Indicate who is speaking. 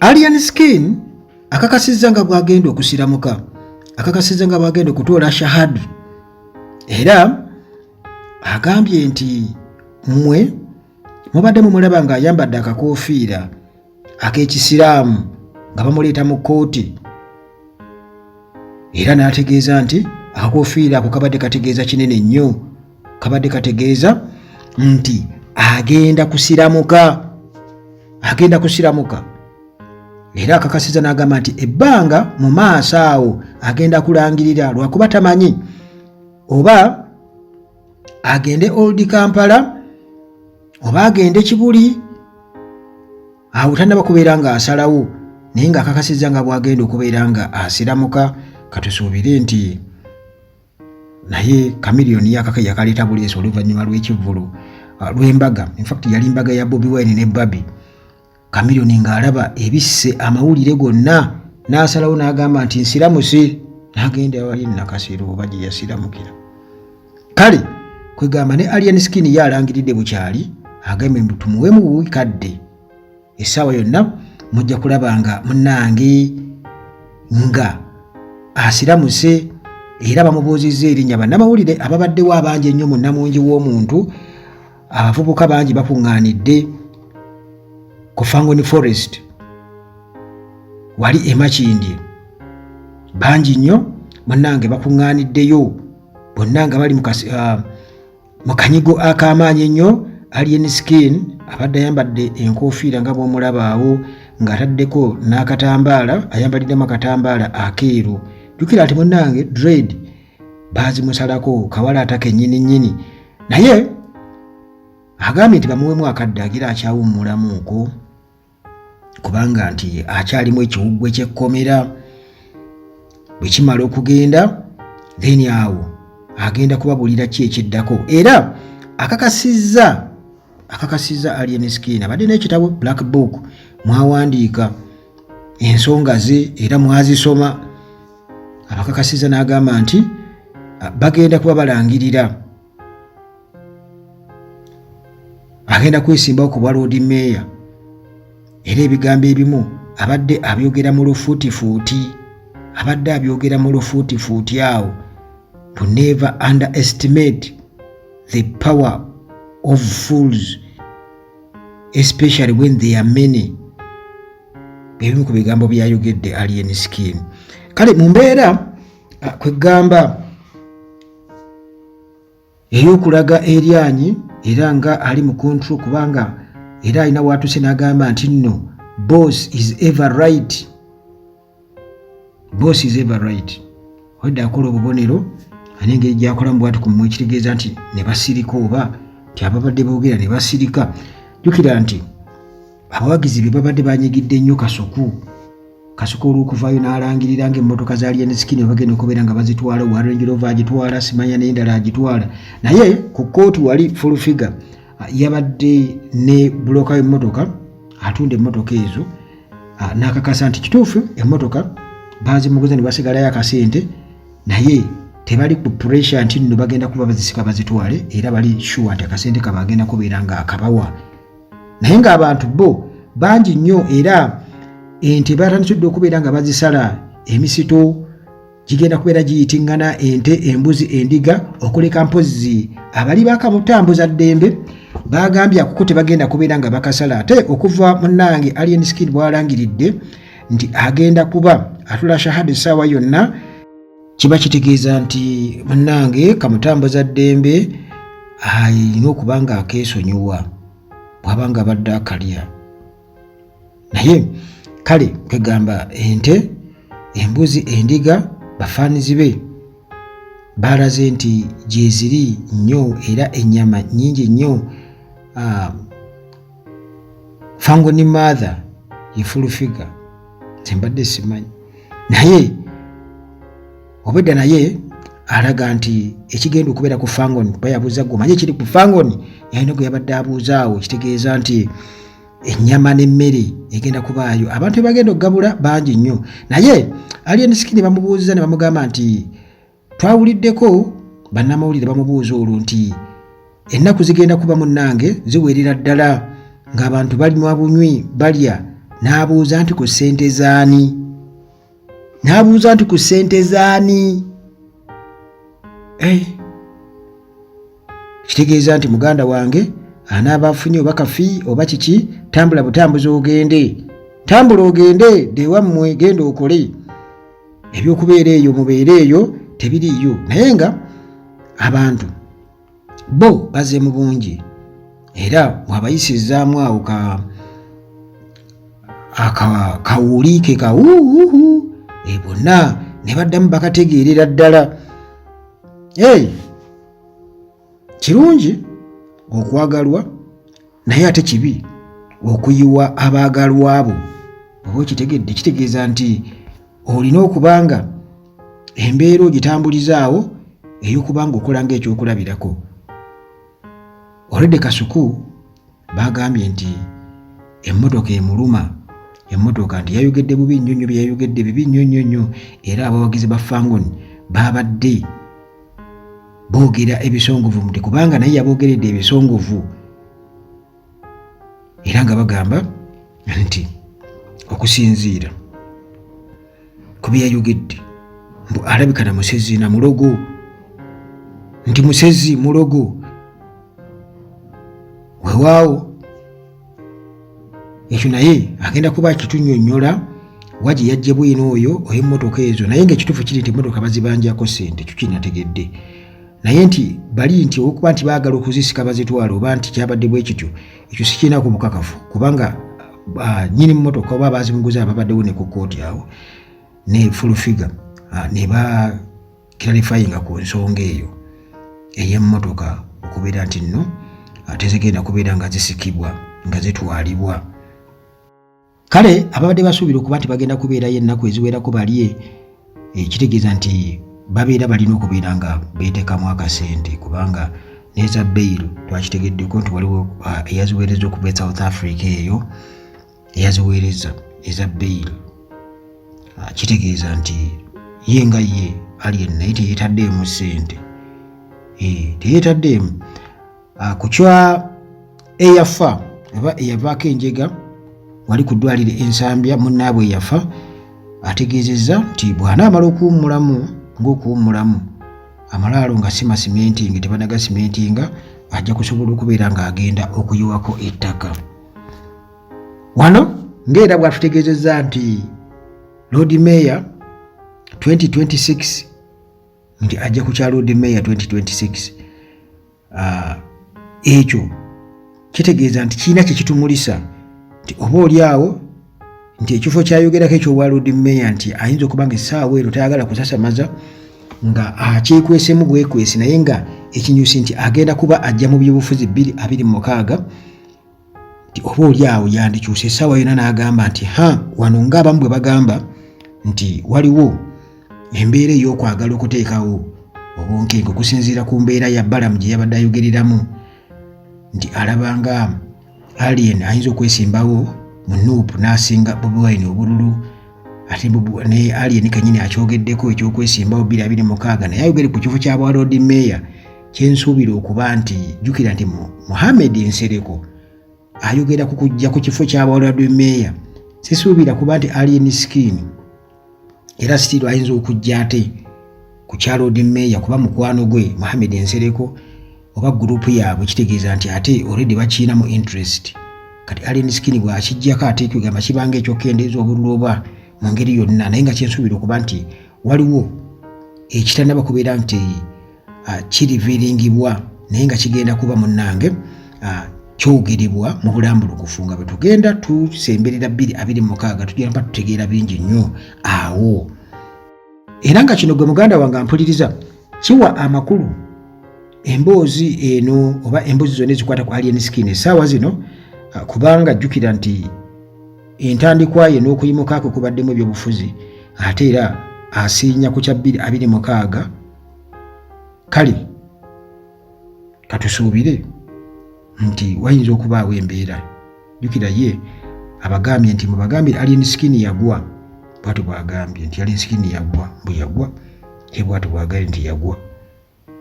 Speaker 1: Alien Skin akakasizza nga bwagenda okusiramuka, akakasizza nga bwagenda okutoola shahadu, era agambye nti mmwe mubadde mumulaba ng'ayambadde akakoofiira ak'ekisiraamu nga bamuleeta mu kkooti, era n'ategeeza nti akakoofiira ako kabadde kategeeza kinene nnyo, kabadde kategeeza nti agenda kusiramuka, agenda kusiramuka. Era akakasiza n'agamba nti ebbanga mu maaso awo agenda kulangirira, lwakuba tamanyi oba agende Old Kampala oba agende Kibuli, awo tannaba kubeera nga asalawo, naye nga akakasiza nga bwagenda okubeera nga asiramuka. Katusuubire nti naye Chameleone yakaleeta buleesi oluvannyuma lw'ekivvulu lw'embaga. In fact yali mbaga ya Bobi Wine ne Babi. Chameleone ng'alaba ebisse amawulire gonna n'asalawo n'agamba nti nsiramuse, n'agenda wali Nakasero oba gye yasiramukira. Kale kwegamba ne Alien Skin ye alangiridde bukyali, agambye mbu tumuwemu buwikadde, essaawa yonna mujja kulaba nga munnange nga asiramuse, era bamubuuzizza erinnya bannamawulire ababaddewo abangi ennyo mu Namungi w'omuntu. Abavubuka bangi bakuŋŋaanidde ku Fangoni Forest wali Makindye, bangi nnyo munnange bakuŋŋaaniddeyo, bonna nga bali mu kanyigo ak'amaanyi ennyo. Alien Skin abadde ayambadde enkoofiira nga bw'omulaba awo, ng'ataddeko n'akatambaala, ayambaliddemu akatambaala akeeru. Jjukira ati munnange dread baazimusalako kawalaata kennyini, naye agambye nti bamuwemu akaddagira akyawummulamuuko, kubanga nti akyalimu ekiwuggwe ky'ekkomera. Bwe kimala okugenda then awo agenda kubabuulira ki ekiddako, era akakasizza Alien Skin abadde n'ekitabo Black Book mwawandiika ensonga ze era mwazisoma. Abakakasizza n'agamba nti bagenda kuba balangirira, agenda kwesimbawo ku bwa Lord Mayor, era ebigambo ebimu abadde abyogera mu lufuutifuuti, awo. To never underestimate the power of fools, especially when they are many. Ebimu ku bigambo byayogedde Alien Skin. Kale mu mbeera kwegamba ey'okulaga eryanyi era nga ali mu control, kubanga era alina waatuse n'agamba nti nno boss is ever right. Wadde akola obubonero anengeri gy'akolamu bwati ku mmwe ekitegeeza nti ne basirika oba nti ababadde boogera ne basirika. Jjukira nti abawagizi be babadde banyigidde ennyo Kasuku olw'okuvaayo n'alangirira ng'emmotoka za Alien Skin bagenda okubeera nga bazitwala, wa Range Rover agitwala, simanya n'endala agitwala. Naye ku kkooti wali full figure yabadde ne buloka w'emmotoka atunda emmotoka ezo, n'akakasa nti kituufu emmotoka baazimuguza ne basigalayo akasente, naye tebali ku pressure nti nno bagenda kuba bazisika bazitwale, era bali sure nti akasente kabagenda kubeera nga akabawa. Naye ng'abantu bo bangi nnyo, era ente batandikidde okubeera nga bazisala emisito gigenda kubeera giyitingana ente, embuzi, endiga, okuleka mpozi abali bakamutambuza ddembe bagambye akuko tebagenda kubeera nga bakasala. Ate okuva munnange Alien Skin bwalangiridde nti agenda kuba atula shahada essaawa yonna, kiba kitegeeza nti munnange kamutambuza ddembe ayina okuba nga akeesonyiwa bw'aba nga abadde akalya. Naye kale kwegamba ente, embuzi, endiga bafaanizi be balaze nti gyeziri nnyo era ennyama nnyingi nnyo. Fangoni Mother ye full figure tembadde simanyi, naye obedda naye alaga nti ekigenda okubeera ku Fangoni bayabuuza gwe omanyi ekiri ku Fangoni, yalina gwe yabadde abuuzaawo, kitegeeza nti ennyama n'emmere egenda kubaayo, abantu bagenda okugabula bangi nnyo. Naye Alien Skin bamubuuziza ne bamugamba nti twawuliddeko bannamawulire bamubuuza olwo nti ennaku zigenda kuba munnange ziwerera ddala ng'abantu balinywa bunywi balya n'abuuza nti ku ssente zaani. Kitegeeza nti muganda wange anaaba afunye oba kafi oba kiki, tambula butambuzi ogende, dewammwe genda okole ebyokubeera eyo, mubeere eyo tebiriiyo. Naye nga abantu bo bazze mu bungi era wabayisizaamu awo kawuliike kawuuhu, bonna ne baddamu bakategeerera ddala. Kirungi okwagalwa, naye ate kibi okuyiwa abaagalwa abo. Oba okitegedde, kitegeeza nti olina okubanga embeera ogitambulizaawo ey'okubanga okola ng'ekyokulabirako. Olwedde Kasuku bagambye nti emmotoka emuluma, emmotoka nti yayogedde bubi nnyo, byayogedde bibi nnyo, era abawagizi ba Fangon babadde boogera ebisongovu nti kubanga naye yaboogeredde ebisongovu, era nga bagamba nti okusinziira ku bye yayogedde mbu alabika na musezi na mulogo, nti musezi mulogo. Weewaawo ekyo naye agenda kuba kitunnyonnyola waji yajje bwino oyo oy'emmotoka ezo, naye ng'ekituufu kiri nti emmotoka bazibanjako ssente, kyo kinategedde. Naye nti bali nti okuba nti baagala okuzisika bazitwala oba nti kyabadde bwe kityo, ekyo sikirina ku bukakafu, kubanga nnyini mmotoka oba bazimuguza ababaddewo ne ku kkooti awo ne full figure ne bakiralifayinga ku nsonga eyo ey'emmotoka okubeera nti nno tezigenda kubeera nga zisikibwa nga zitwalibwa. Kale ababadde basuubira okuba nti bagenda kubeerayo ennaku eziwerako balye, kitegeeza nti babeera balina okubeera nga beetekamu akasente, kubanga neza bail twakitegeddeko nti waliwo eyaziweereza okuva e South Africa eyo eyaziweereza eza bail. Kitegeeza nti ye nga ye Alien naye teyeetaddeemu ssente, teyeetaddeemu. Ku kya eyafa oba eyavaako enjega wali ku ddwaliro Ensambya, munnaabwe eyafa ategeezezza nti bw'anaamala okuwummulamu ng'okuwummulamu amalaalo nga si masimentingi, tebanagasimentinga, ajja kusobola okubeera ng'agenda okuyiwako ettaka. Wano ng'era bw'atutegeezezza nti Lord Mayor 2026 nti ajja ku kya Lord Mayor 2026. Ekyo kitegeeza nti kiina kye kitumulisa nti oba oli awo nti ekifo kyayogerako ekyowa Lord Mayor nti ayinza okuba nga essaawa ero tayagala kusasamaza nga akyekwesemu bwekwesi, naye nga ekinyusi nti agenda kuba ajja mu byobufuzi 2026 nti oba oli awo yandikyusa essaawa yonna n'agamba nti wano ng'abamu bwe bagamba nti waliwo embeera ey'okwagala okuteekawo obunkenke okusinziira ku mbeera ya Balamu gye yabadde ayogereramu nti alabanga Alien ayinza okwesimbawo mu Nuupu n'asinga Bobi Wine obululu, ate ne Alien kennyini akyogeddeko eky'okwesimbawo 2026, naye ayogere ku kifo kya bwa Lord Mayor kyensuubira okuba nti jjukira nti Mohamed Nsereko ayogera ku kujja ku kifo kya bwa Lord Mayor, sisuubira kuba nti Alien Skin era sitiru ayinza okujja ate ku kya Lord Mayor kuba mukwano gwe Mohamed Nsereko oba gurupu yaabwe, kitegeeza nti ate already bakiinamu interest. Kati Alien Skin bw'akijjako ate kwegamba kibanga ekyokendeeza obululu oba mu ngeri yonna, naye nga kyensuubira okuba nti waliwo ekitannaba kubeera nti kiriviringibwa, naye nga kigenda kuba munnange kyogerebwa mu bulambulukufu nga bwe tugenda tusemberera 2026 tugenda tutegeera bingi nnyo awo. Era nga kino gwe muganda wange ampuliriza kiwa amakulu emboozi eno oba emboozi zonna ezikwata ku Alien Skin essaawa zino, kubanga jjukira nti entandikwa ye n'okuyimukaako kubaddemu ebyobufuzi ate era asiinya ku kya 2026. Kale katusuubire nti wayinza okubaawo embeera, jjukira ye abagambye nti mubagambire Alien Skin yagwa, bw'atyo bw'agambye nti Alien Skin yagwa, bwe yagwa bw'atyo bw'agambye nti yagwa.